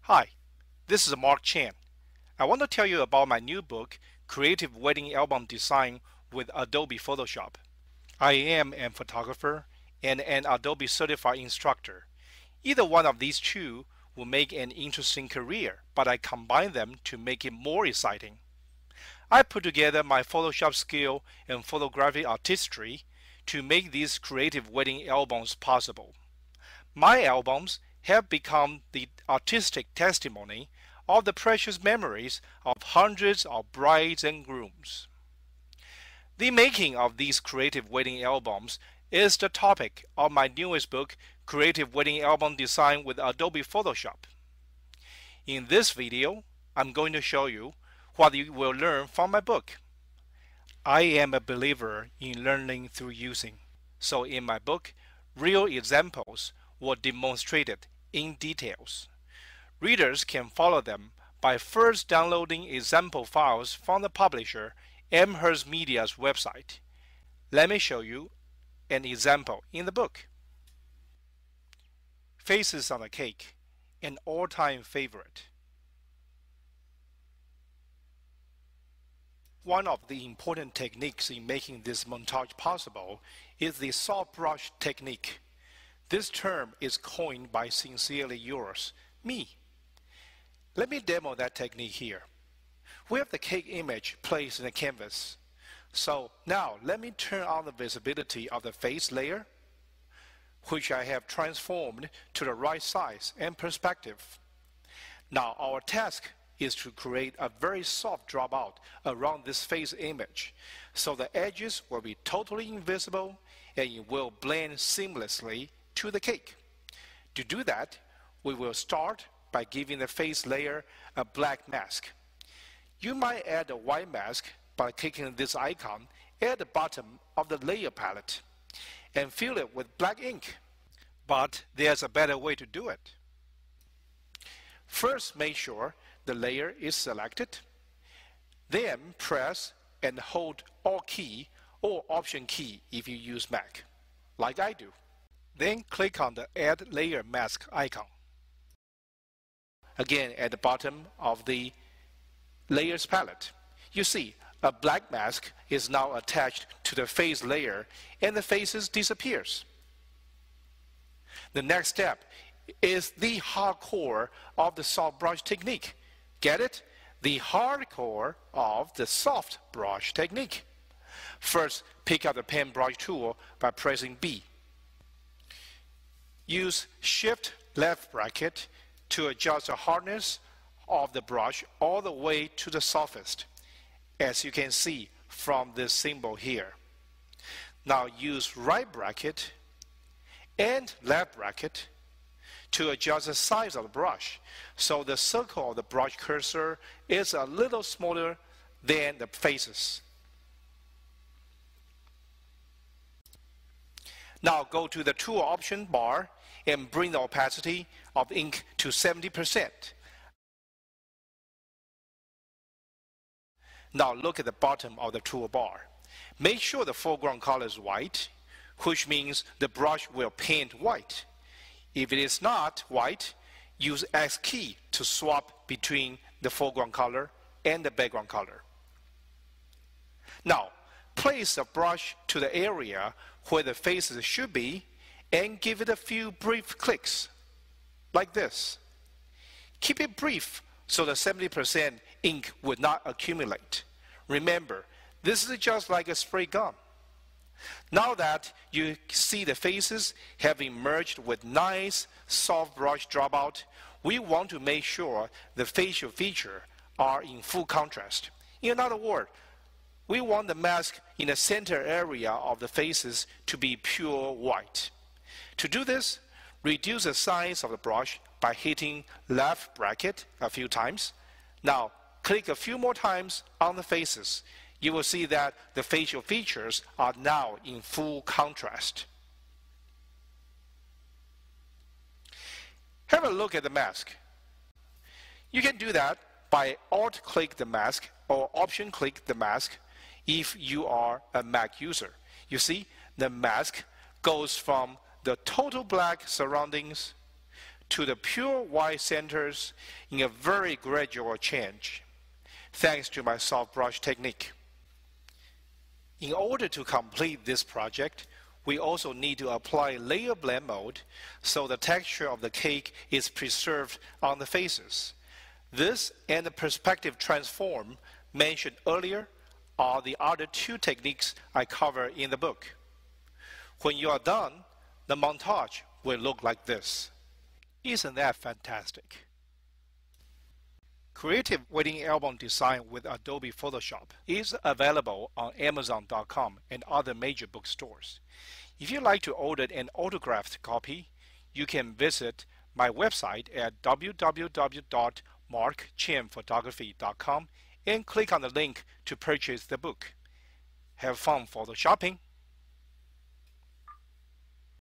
Hi, this is Mark Chan. I want to tell you about my new book, Creative Wedding Album Design with Adobe Photoshop. I am a photographer and an Adobe certified instructor. Either one of these two will make an interesting career, but I combine them to make it more exciting. I put together my Photoshop skill and photographic artistry to make these creative wedding albums possible. My albums have become the artistic testimony of the precious memories of hundreds of brides and grooms. The making of these creative wedding albums is the topic of my newest book, Creative Wedding Album Design with Adobe Photoshop. In this video, I'm going to show you what you will learn from my book. I am a believer in learning through using. So in my book, real examples were demonstrated in details. Readers can follow them by first downloading example files from the publisher Amherst Media's website. Let me show you an example in the book. Faces on a cake, an all-time favorite. One of the important techniques in making this montage possible is the soft brush technique. This term is coined by Sincerely Yours, me. Let me demo that technique here. We have the cake image placed in the canvas. So now let me turn on the visibility of the face layer, which I have transformed to the right size and perspective. Now our task is to create a very soft dropout around this face image, so the edges will be totally invisible and it will blend seamlessly to the cake. To do that, we will start by giving the face layer a black mask. You might add a white mask by clicking this icon at the bottom of the layer palette and fill it with black ink. But there's a better way to do it. First, make sure the layer is selected. Then press and hold Alt key or Option key if you use Mac, like I do. Then click on the Add Layer Mask icon. Again, at the bottom of the Layers palette, you see a black mask is now attached to the face layer and the faces disappears. The next step is the hardcore of the soft brush technique. Get it? The hardcore of the soft brush technique. First, pick up the pen brush tool by pressing B. Use Shift left bracket to adjust the hardness of the brush all the way to the softest, as you can see from this symbol here. Now use right bracket and left bracket to adjust the size of the brush, so the circle of the brush cursor is a little smaller than the faces. Now go to the tool option bar and bring the opacity of ink to 70%. Now look at the bottom of the toolbar. Make sure the foreground color is white, which means the brush will paint white. If it is not white, use X key to swap between the foreground color and the background color. Now, place the brush to the area where the faces should be and give it a few brief clicks, like this. Keep it brief so the 70% ink would not accumulate. Remember, this is just like a spray gun. Now that you see the faces have emerged with nice soft brush dropout, we want to make sure the facial features are in full contrast. In other words, we want the mask in the center area of the faces to be pure white. To do this, reduce the size of the brush by hitting left bracket a few times. Now, click a few more times on the faces. You will see that the facial features are now in full contrast. Have a look at the mask. You can do that by Alt-click the mask or Option-click the mask if you are a Mac user. You see, the mask goes from the total black surroundings to the pure white centers in a very gradual change, thanks to my soft brush technique. In order to complete this project, we also need to apply layer blend mode so the texture of the cake is preserved on the faces. This and the perspective transform mentioned earlier are the other two techniques I cover in the book. When you are done, the montage will look like this. Isn't that fantastic? Creative Wedding Album Design with Adobe Photoshop is available on Amazon.com and other major bookstores. If you'd like to order an autographed copy, you can visit my website at www.markchenphotography.com and click on the link to purchase the book. Have fun photo shopping!